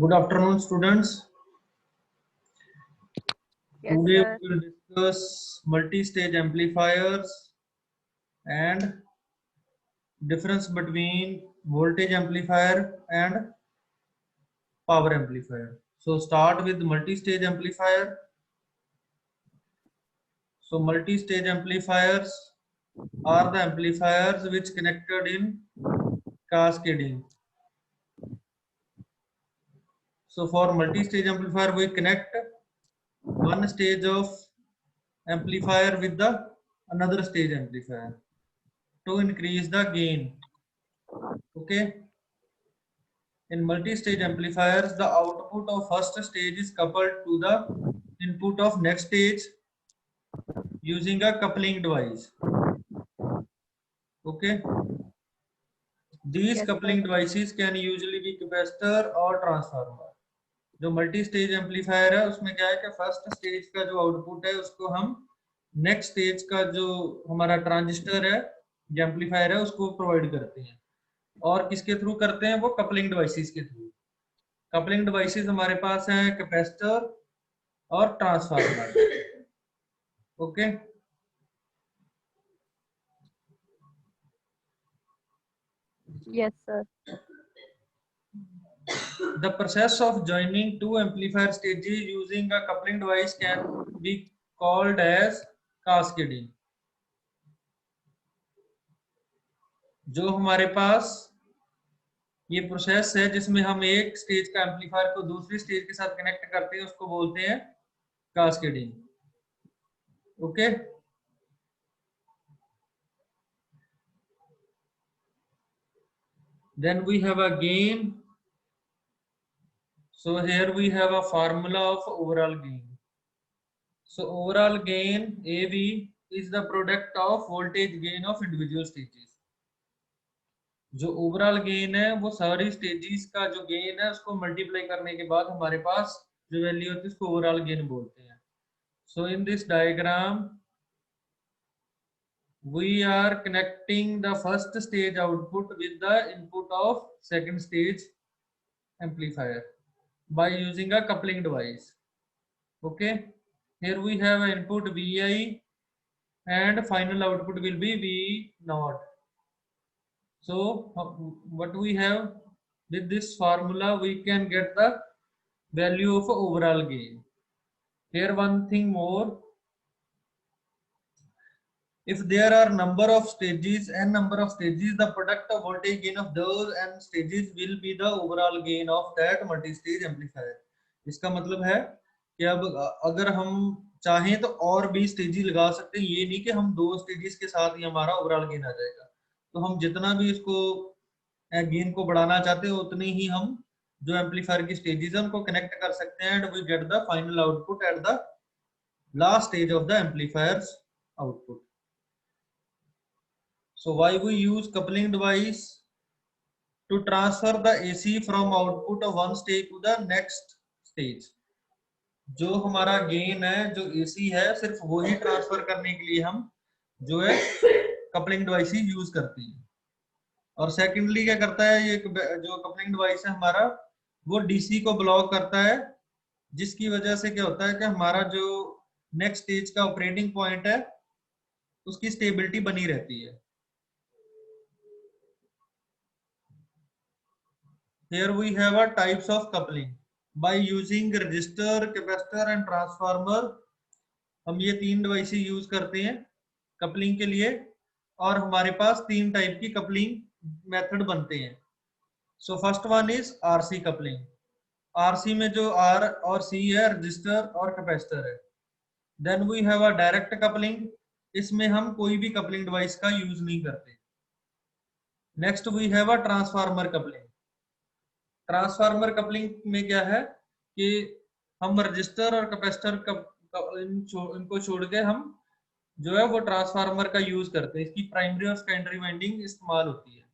Good afternoon, students. Yes, Today sir. we will discuss multi-stage amplifiers and difference between voltage amplifier and power amplifier. So start with multi-stage amplifier. So multi-stage amplifiers are the amplifiers which connected in cascading. So for multi-stage amplifier, we connect one stage of amplifier with the another stage amplifier to increase the gain. Okay. In multi-stage amplifiers, the output of first stage is coupled to the input of next stage using a coupling device. Okay. These Yes, sir. coupling devices can usually be capacitor or transformer. जो multi stage amplifier है उसमें क्या है कि first stage का जो output है उसको हम नेक्स्ट स्टेज का जो हमारा ट्रांजिस्टर है या एम्पलीफायर है उसको प्रोवाइड करते हैं और किसके थ्रू करते हैं वो कपलिंग डिवाइसेस के थ्रू कपलिंग डिवाइसेस हमारे पास हैं कैपेसिटर और transformer okay Yes, sir. the process of joining two amplifier stages using a coupling device can be called as cascading जो हमारे पास ये प्रोसेस है जिसमें हम एक स्टेज का एम्पलीफायर को दूसरी स्टेज के साथ कनेक्ट करते हैं उसको बोलते हैं cascading okay then we have a gain so here we have a formula of overall gain so overall gain AV is the product of voltage gain of individual stages जो overall gain है वो सारी stages का जो gain है उसको multiply करने के बाद हमारे पास जो वैल्यू होती है उसको ओवरऑल गेन बोलते हैं so in this diagram we are connecting the first stage output with the input of second stage amplifier by using a coupling device okay here we have an input vi and final output will be v naught so what we have with this formula we can get the value of overall gain here one thing more if there are number of stages n number of stages the product of voltage gain of those n stages will be the overall gain of that multi stage amplifier इसका मतलब है कि अब अगर हम चाहें तो और भी स्टेजेस लगा सकते हैं ये नहीं कि हम दो स्टेजेस के साथ ही हमारा ओवरऑल गेन आ जाएगा तो हम जितना भी इसको गेन को बढ़ाना चाहते हैं उतनी ही हम जो एम्पलीफायर की स्टेजेस है उनको कनेक्ट कर सकते हैं and we get the final output at the last stage of the amplifiers output So why we use coupling device to transfer the AC from output of one stage to the next stage. जो हमारा gain है जो AC है सिर्फ वो ही transfer करने के लिए हम जो है कपलिंग डिवाइस ही यूज करते हैं और सेकेंडली क्या करता है ये जो कपलिंग डिवाइस है हमारा वो DC को ब्लॉक करता है जिसकी वजह से क्या होता है कि हमारा जो नेक्स्ट स्टेज का ऑपरेटिंग पॉइंट है उसकी स्टेबिलिटी बनी रहती है Here we have a types of coupling by using resistor, capacitor and transformer. हम ये तीन डिवाइस यूज करते हैं कपलिंग के लिए और हमारे पास तीन टाइप की कपलिंग मेथड बनते हैं so first one is RC coupling RC में जो आर और सी है रजिस्टर और कैपेसिटर है then we have a direct coupling इसमें हम कोई भी कपलिंग डिवाइस का यूज नहीं करते next we have a transformer coupling transformer coupling में क्या है कि हम रजिस्टर और कैपेसिटर इनको छोड़ के हम जो है वो ट्रांसफार्मर का यूज करते हैं इसकी प्राइमरी और सेकेंडरी वाइंडिंग इस्तेमाल होती है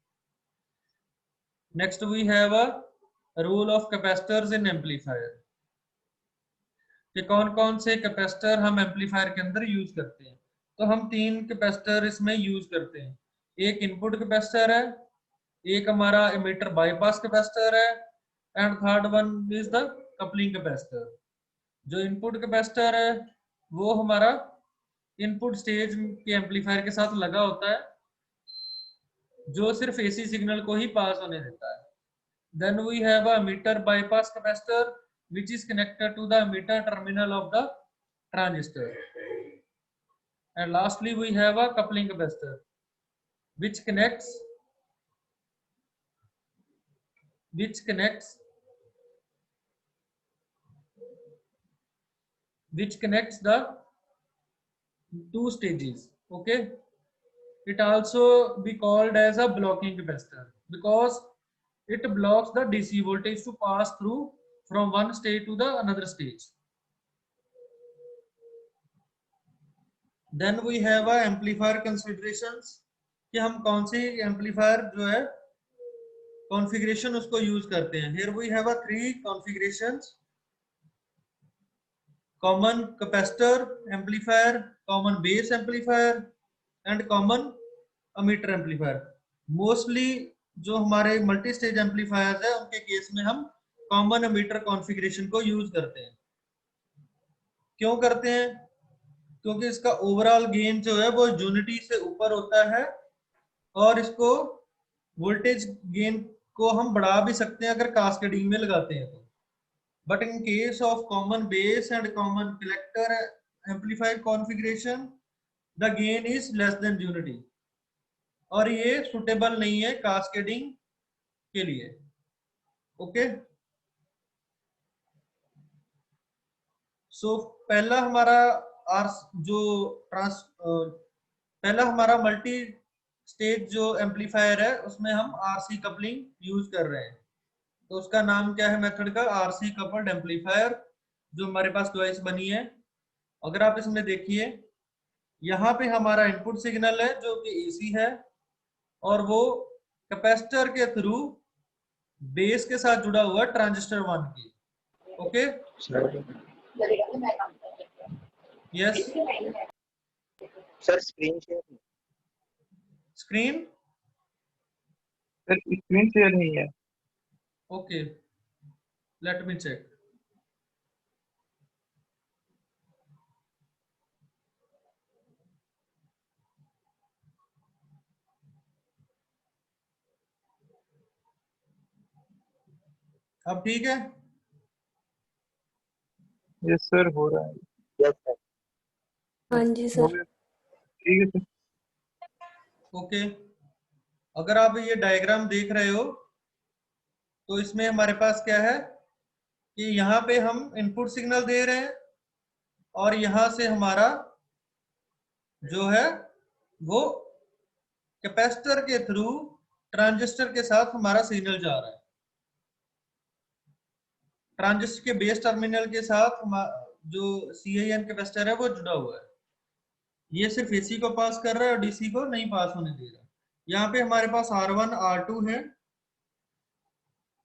next we have a role of capacitors in amplifier कि कौन कौन से कैपेसिटर हम एम्पलीफायर के अंदर यूज करते हैं तो हम तीन कैपेसिटर इसमें यूज करते हैं एक इनपुट कैपेसिटर है एक हमारा इमीटर बाईपास कैपेसिटर है and third one is the coupling capacitor. जो इनपुट कैपेसिटर है वो हमारा इनपुट स्टेज के एम्पलीफायर के साथ लगा होता है, जो सिर्फ एसी सिग्नल को ही पास होने देता है। Then we have a emitter bypass capacitor which is connected to the emitter terminal of the transistor. And lastly we have a coupling capacitor which connects the two stages. Okay, it also be called as a blocking capacitor because it blocks the DC voltage to pass through from one stage to the another stage. Then we have a amplifier considerations कि हम कौन सी amplifier जो है configuration उसको use करते हैं। Here we have a 3 configurations: common capacitor amplifier, common base amplifier and common emitter amplifier. Mostly जो हमारे मल्टी स्टेज एम्पलीफायर्स है उनके केस में हम कॉमन एमिटर कॉन्फ़िगरेशन को यूज करते हैं। क्यों करते हैं? क्योंकि इसका ओवरऑल गेन जो है वो यूनिटी से ऊपर होता है और इसको वोल्टेज गेन को हम बढ़ा भी सकते हैं अगर कास्केडिंग में लगाते हैं तो। But in case of common base and common collector amplifier configuration the gain is less than unity और ये सुटेबल नहीं है कास्केडिंग के लिए। ओके, सो पहला हमारा पहला हमारा मल्टी स्टेज जो एम्पलीफायर है उसमें हम आरसी कपलिंग यूज कर रहे हैं। तो उसका नाम क्या है मेथड का? आरसी कपल्ड एम्पलीफायर, जो हमारे पास डिवाइस बनी है। अगर आप इसमें देखिए यहाँ पे हमारा इनपुट सिग्नल है जो कि एसी है और वो कैपेसिटर के थ्रू बेस के साथ जुड़ा हुआ है ट्रांजिस्टर 1 की। Okay, yes sir screen share नहीं है। Okay, let me check. अब ठीक है? यस सर, हो रहा है। यस सर, हाँ जी सर। ठीक है सर। ओके, अगर आप ये डायग्राम देख रहे हो तो इसमें हमारे पास क्या है कि यहाँ पे हम इनपुट सिग्नल दे रहे हैं और यहाँ से हमारा जो है वो कैपेसिटर के थ्रू ट्रांजिस्टर के साथ हमारा सिग्नल जा रहा है। ट्रांजिस्टर के बेस टर्मिनल के साथ जो CIN कैपेसिटर है वो जुड़ा हुआ है। ये सिर्फ AC को पास कर रहा है और DC को नहीं पास होने दे रहा। यहाँ पे हमारे पास R1 R2 है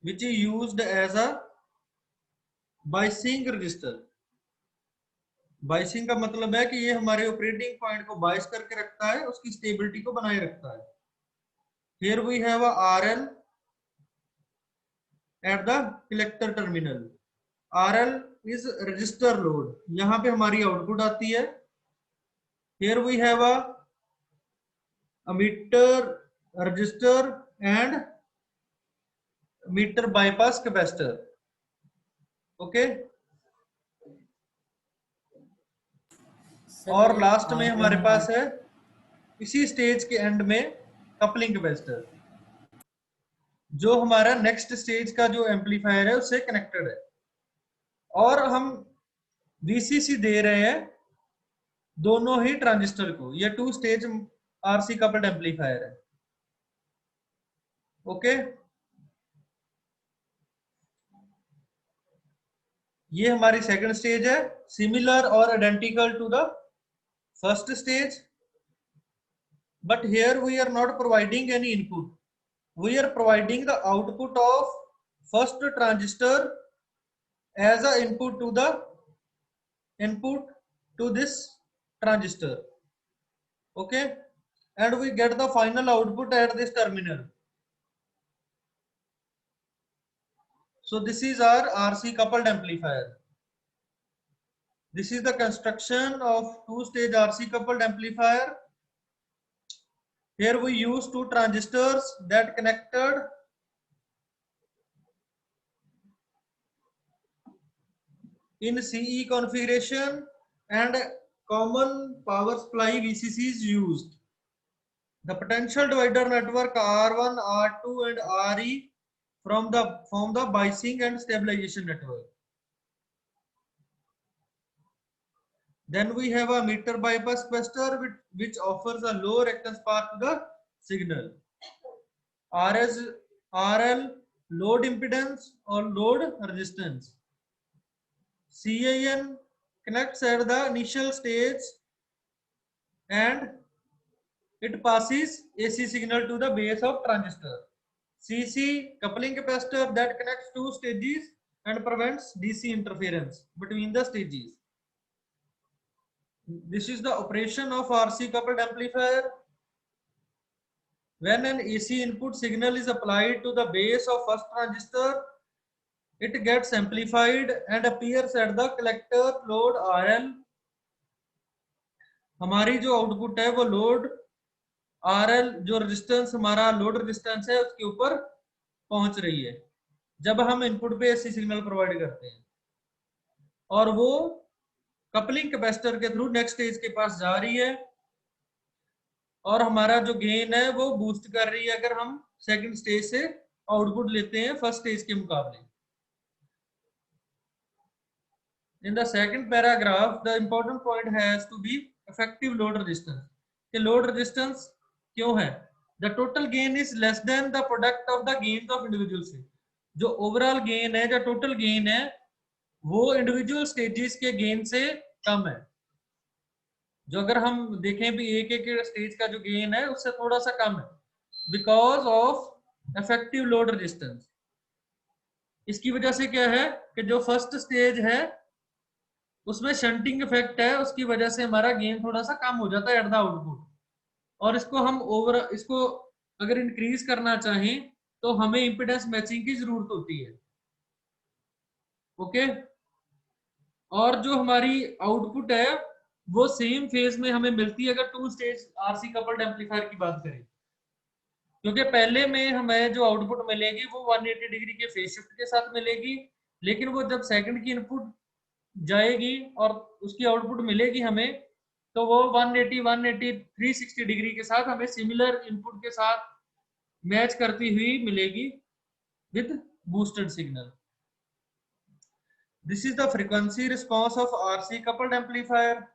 which is used as a biasing register. Biasing का मतलब है कि ये हमारे ऑपरेटिंग पॉइंट को बाइस करके रखता है, उसकी स्टेबिलिटी को बनाए रखता है। Here we have a RL at the collector terminal. RL is register load, यहाँ पे हमारी आउटपुट आती है। Here we have a emitter resistor and emitter bypass capacitor. Okay, और लास्ट में हमारे पास है इसी स्टेज के एंड में कपलिंग कैपेसिटर, जो हमारा नेक्स्ट स्टेज का जो एम्पलीफायर है उससे कनेक्टेड है और हम VCC दे रहे हैं दोनों ही ट्रांजिस्टर को। ये 2 स्टेज RC कपल्ड एम्पलीफायर है। ओके, ये हमारी सेकंड स्टेज है, सिमिलर और identical to the first stage, but here we are not providing any input. We are providing the output of first transistor as a input to this transistor. Okay, and we get the final output at this terminal. So this is our RC coupled amplifier. This is the construction of two-stage RC coupled amplifier. Here we use two transistors that connected in CE configuration, and common power supply VCC is used. The potential divider network R1, R2 and RE form the biasing and stabilization network. Then we have a meter bypass capacitor which offers a low reactance path to the signal. RL, load impedance or load resistance. CAN connects at the initial stage and it passes AC signal to the base of transistor. CC, coupling capacitor that connects two stages and prevents DC interference between the stages. This is the operation of RC coupled amplifier. When an AC input signal is applied to the base of first transistor, it gets amplified and appears at the collector load RL. हमारी जो output है वो load RL, जो resistance हमारा load resistance है उसके ऊपर पहुंच रही है जब हम इनपुट पे एसी सिग्नल प्रोवाइड करते हैं, और वो कपलिंग कैपेसिटर के थ्रू नेक्स्ट स्टेज के पास जा रही है और हमारा जो गेन है वो बूस्ट कर रही है अगर हम सेकंड स्टेज से आउटपुट लेते हैं फर्स्ट स्टेज के मुकाबले. In the second paragraph, the important point has to be effective load resistance. कि load resistance क्यों है? The total gain is less than the product of the gains of individual से. जो overall gain है, जो total gain है, वो individual stages के gain से कम है. जो अगर हम देखें भी एक एक स्टेज का जो गेन है उससे थोड़ा सा कम है, because of effective load resistance. इसकी वजह से क्या है कि जो फर्स्ट स्टेज है उसमें शंटिंग इफेक्ट है, उसकी वजह से हमारा गेन थोड़ा सा कम हो जाता है एट द आउटपुट, और इसको अगर इंक्रीज करना चाहें तो हमें इंपीडेंस मैचिंग की जरूरत होती है. ओके, और जो हमारी आउटपुट है वो सेम फेज में हमें मिलती है अगर two stage RC coupled amplifier की बात करें, क्योंकि पहले में हमें जो आउटपुट मिलेगी वो 180 डिग्री के फेज शिफ्ट के साथ मिलेगी, लेकिन वो जब सेकंड की इनपुट जाएगी और उसकी आउटपुट मिलेगी हमें, तो वो 180 360 डिग्री के साथ हमें सिमिलर इनपुट के साथ मैच करती हुई मिलेगी with boosted signal. This is the frequency response of RC coupled amplifier.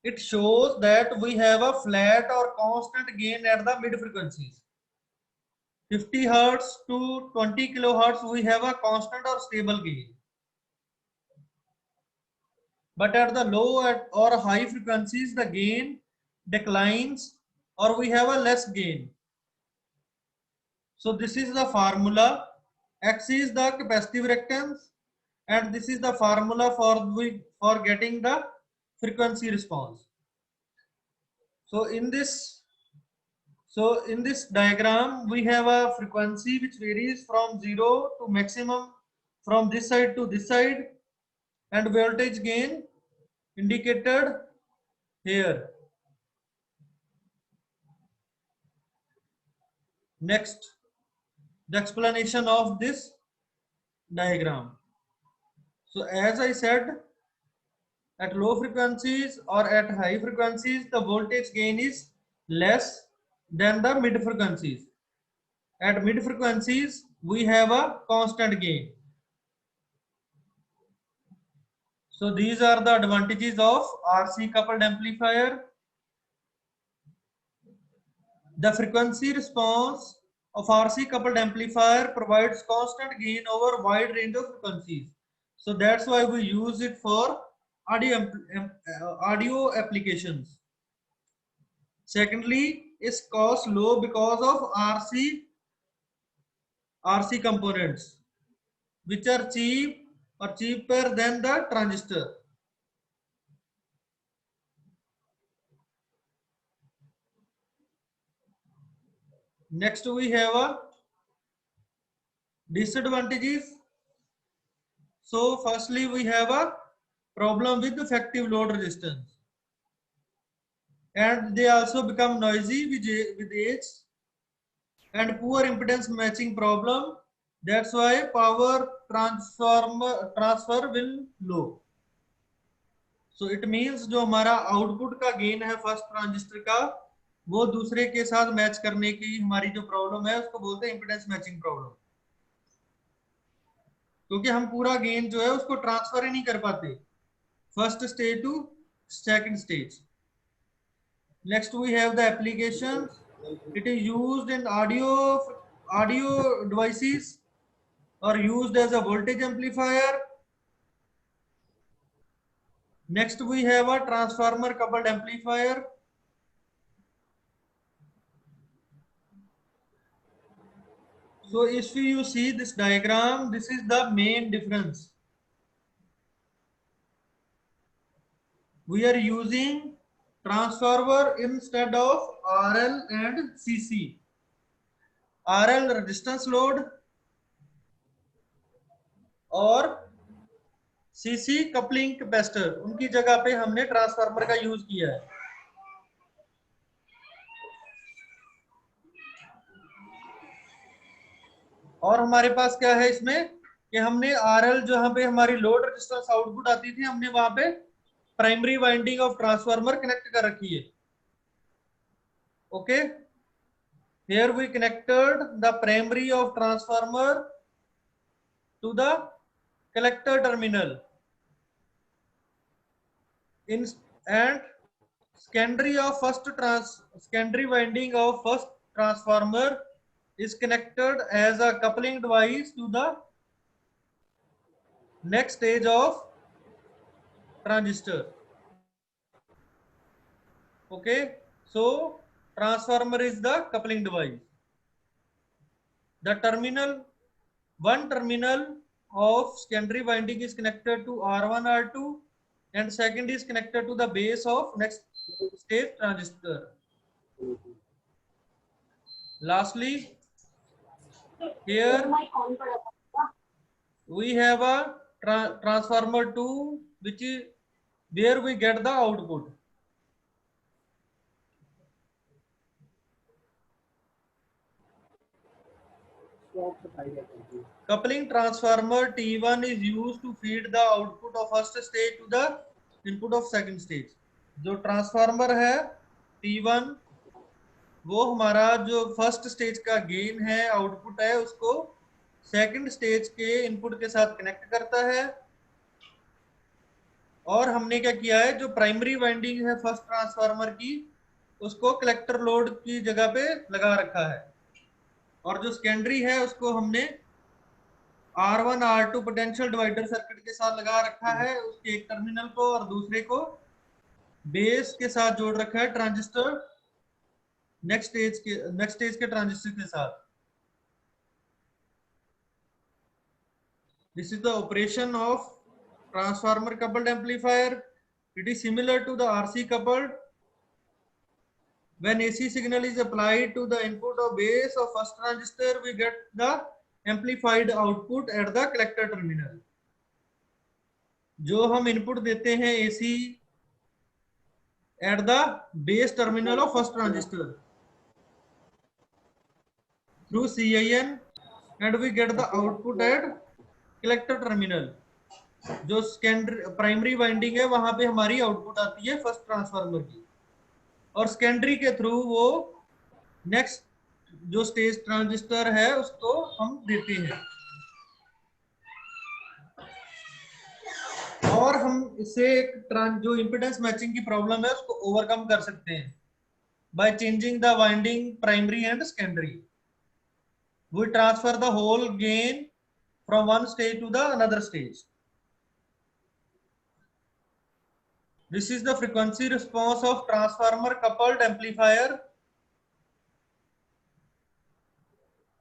It shows that we have a flat or constant gain at the mid frequencies. 50 Hz to 20 kilohertz we have a constant or stable gain. But at the low or high frequencies the gain declines or we have a less gain. So this is the formula. X is the capacitive reactance and this is the formula for getting the frequency response. So in this diagram we have a frequency which varies from 0 to maximum from this side to this side, and voltage gain indicated here. Next, the explanation of this diagram. So as I said, at low frequencies or at high frequencies the voltage gain is less than the mid frequencies. At mid frequencies we have a constant gain. So these are the advantages of RC coupled amplifier. The frequency response of RC coupled amplifier provides constant gain over wide range of frequencies. So that's why we use it for audio applications. Secondly, its cost low because of RC components, which are cheap or cheaper than the transistor. Next we have a Disadvantages. So firstly, we have a problem with effective load resistance, and they also become noisy with age, and poor impedance matching problem. That's why power transfer will low. So it means जो हमारा output का gain है first transistor का, वो दूसरे के साथ match करने की हमारी जो प्रॉब्लम है उसको बोलते हैं इंपेडेंस मैचिंग प्रॉब्लम, क्योंकि हम पूरा गेन जो है उसको ट्रांसफर ही नहीं कर पाते first stage to second stage. Next we have the application. It is used in audio devices or used as a voltage amplifier. Next we have a transformer coupled amplifier. So if you see this diagram, this is the main difference. We are using transformer instead of RL and CC. RL resistance load और CC coupling capacitor, उनकी जगह पे हमने transformer का use किया है. और हमारे पास क्या है इसमें कि हमने आरएल जहां पे हमारी लोड रेजिस्टेंस आउटपुट आती थी, हमने वहां पे primary winding of transformer connect कर रखी है. Okay, here we connected the primary of transformer to the collector terminal in and secondary winding of first transformer is connected as a coupling device to the next stage of transistor. Okay, so transformer is the coupling device. The one terminal of secondary winding is connected to R1 R2 and second is connected to the base of next stage transistor. Lastly, here we have a transformer 2, which is where we get the output. Coupling transformer T1 is used to feed the output of first stage to the input of second stage. जो transformer है T1, वो हमारा जो first stage का gain है, output है, उसको second stage के इनपुट के साथ कनेक्ट करता है. और हमने क्या किया है, जो प्राइमरी वाइंडिंग है फर्स्ट ट्रांसफार्मर की, उसको कलेक्टर लोड की जगह पे लगा रखा है. और जो सेकेंडरी है उसको हमने R1 R2 potential divider circuit के साथ लगा रखा है, उसके एक टर्मिनल को, और दूसरे को बेस के साथ जोड़ रखा है ट्रांजिस्टर नेक्स्ट स्टेज के ट्रांजिस्टर के साथ. This is the operation of transformer coupled amplifier. It is similar to the RC coupled. When AC signal is applied to the input of base of first transistor, we get the amplified output at the collector terminal. जो हम input देते हैं AC at the base terminal of first transistor through CIN, and we get the output at collector terminal. जो secondary primary winding है वहां पे हमारी output आती है फर्स्ट ट्रांसफार्मर की, और सेकेंडरी के थ्रू वो नेक्स्ट जो स्टेज ट्रांजिस्टर है उसको हम देते हैं. और हम इससे एक जो इंपेडेंस मैचिंग की प्रॉब्लम है उसको ओवरकम कर सकते हैं by changing the winding primary and secondary. We transfer the whole gain from one stage to the another stage. This is the frequency response of transformer coupled amplifier.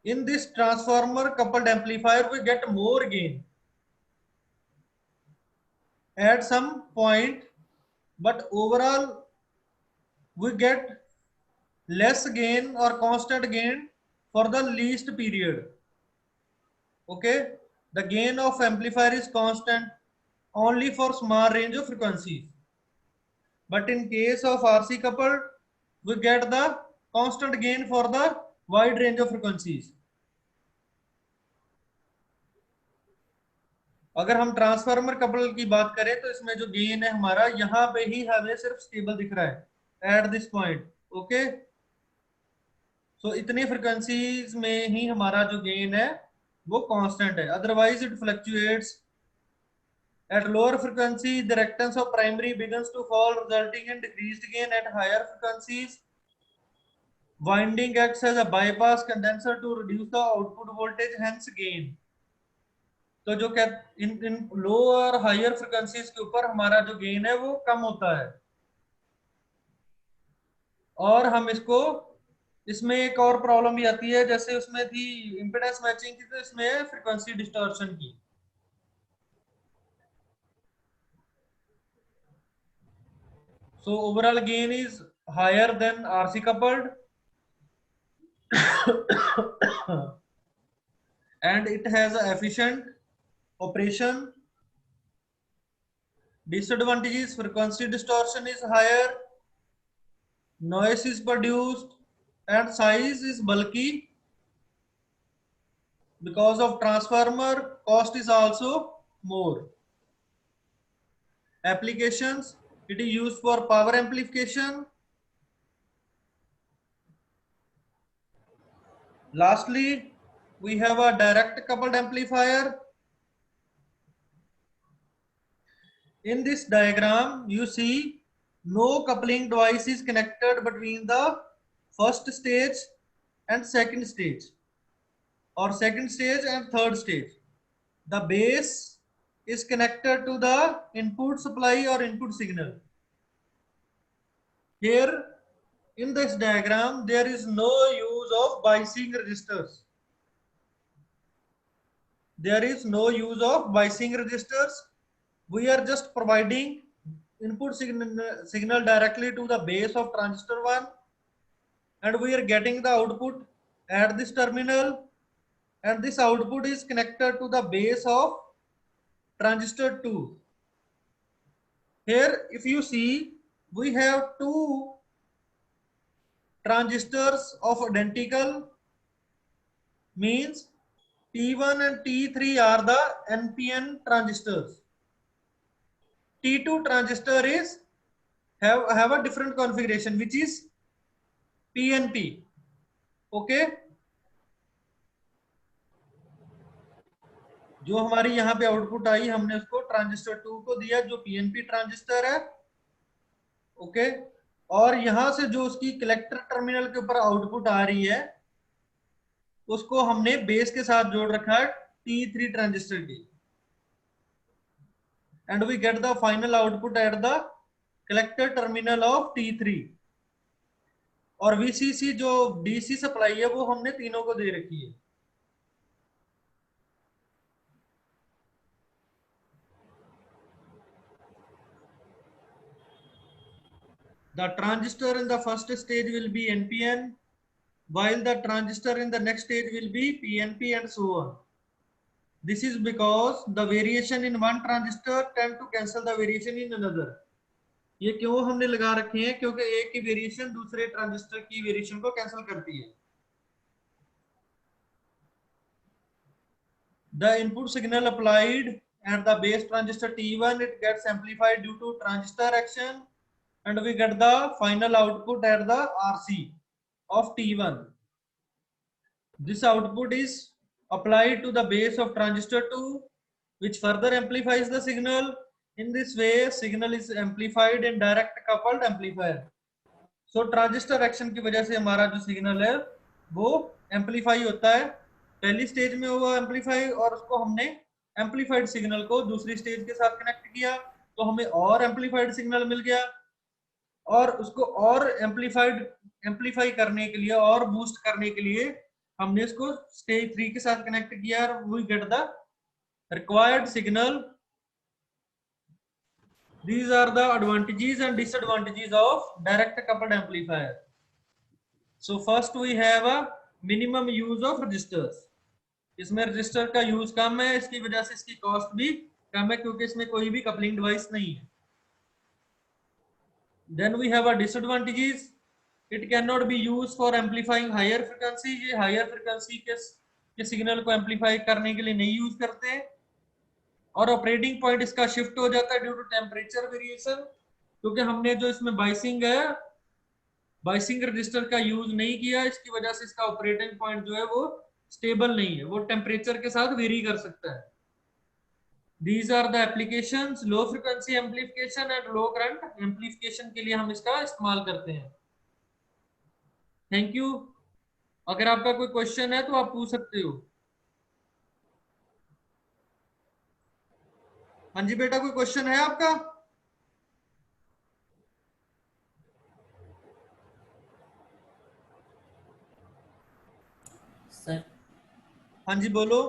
In this transformer coupled amplifier, we get more gain at some point, but overall we get less gain or constant gain for the least period. Okay, the gain of amplifier is constant only for small range of frequencies, but in case of RC coupled we get the constant gain for the wide range of frequencies. अगर हम transformer couple की बात करें तो इसमें जो gain है हमारा यहां पे ही हमें सिर्फ स्टेबल दिख रहा है एट दिस पॉइंट. ओके, सो इतनी फ्रिक्वेंसीज में ही हमारा जो गेन है वो कांस्टेंट है, otherwise it fluctuates. At lower frequency, the reactance of primary begins to fall, resulting in decreased gain. At higher frequencies, winding acts as a bypass condenser to reduce the output voltage, hence gain. तो जो क्या इन लो और higher frequencies के ऊपर हमारा जो gain है वो कम होता है. और हम इसको, इसमें एक और प्रॉब्लम भी आती है, जैसे उसमें थी इंपेडेंस मैचिंग की, तो इसमें फ्रिक्वेंसी डिस्टॉर्शन की. So overall gain is higher than RC coupled and it has a efficient operation. Disadvantages: frequency distortion is higher, noise is produced, and size is bulky. Because of transformer, cost is also more. Applications: it is used for power amplification. Lastly, we have a direct coupled amplifier. In this diagram, you see no coupling device is connected between the first stage and second stage, or second stage and third stage. The base is connected to the input supply or input signal. Here in this diagram, there is no use of biasing resistors. There is no use of biasing resistors. We are just providing input signal directly to the base of transistor 1, and we are getting the output at this terminal, and this output is connected to the base of transistor 2. Here if you see, we have two transistors of identical, means T1 and T3 are the NPN transistors. T2 transistor is have a different configuration, which is PNP. Okay, जो हमारी यहाँ पे output I हमने उसको transistor 2 को दिया जो PNP transistor है. ओके, और यहां से जो उसकी कलेक्टर टर्मिनल के ऊपर आउटपुट आ रही है उसको हमने बेस के साथ जोड़ रखा है T3 ट्रांजिस्टर की, and we get the final output at the collector terminal of T3. और VCC जो DC सप्लाई है वो हमने तीनों को दे रखी है. The transistor in the first stage will be NPN, while the transistor in the next stage will be PNP, and so on. This is because the variation in one transistor tend to cancel the variation in another. ये क्यों हमने लगा रखे हैं? क्योंकि एक की variation दूसरे ट्रांजिस्टर की वेरिएशन को कैंसिल करती है. The input signal applied at the base transistor T1, it gets amplified due to transistor action, and we get the final output at the RC of T1. This output is applied to the base of transistor 2, which further amplifies the signal. In this way, signal is amplified in direct coupled amplifier. So transistor action की वजह से हमारा जो signal है वो amplify होता है. पहली स्टेज में हुआ एम्पलीफाई, और उसको हमने एम्पलीफाइड सिग्नल को दूसरी स्टेज के साथ कनेक्ट किया तो हमें और एम्पलीफाइड सिग्नल मिल गया, और उसको और एम्पलीफाई करने के लिए और बूस्ट करने के लिए हमने इसको स्टेज 3 के साथ कनेक्ट किया, और we get the required signal. These are the advantages and disadvantages of direct coupled amplifier. So first we have a minimum use of resistors. इसमें रजिस्टर का यूज कम है, इसकी वजह से इसकी कॉस्ट भी कम है क्योंकि इसमें कोई भी कपलिंग डिवाइस नहीं है। Then we have a disadvantages, it can not be use for amplifying higher frequency, ये हायर फ्रिक्वेंसी के सिग्नल को एम्पलीफाई करने के लिए नहीं यूज करते हैं। और ऑपरेटिंग पॉइंट इसका शिफ्ट हो जाता है ड्यू टू टेम्परेचर वेरिएशन, क्योंकि हमने जो इसमें बाइसिंग है, बाइसिंग रजिस्टर का यूज नहीं किया, इसकी वजह से इसका ऑपरेटिंग पॉइंट जो है वो स्टेबल नहीं है, वो टेम्परेचर के साथ वेरी कर सकता है। These are the applications, low frequency amplification and low current amplification के लिए हम इसका इस्तेमाल करते हैं। Thank you. अगर आपका कोई क्वेश्चन है तो आप पूछ सकते हो। हाँ जी बेटा, कोई क्वेश्चन है आपका? सर हाँ जी बोलो।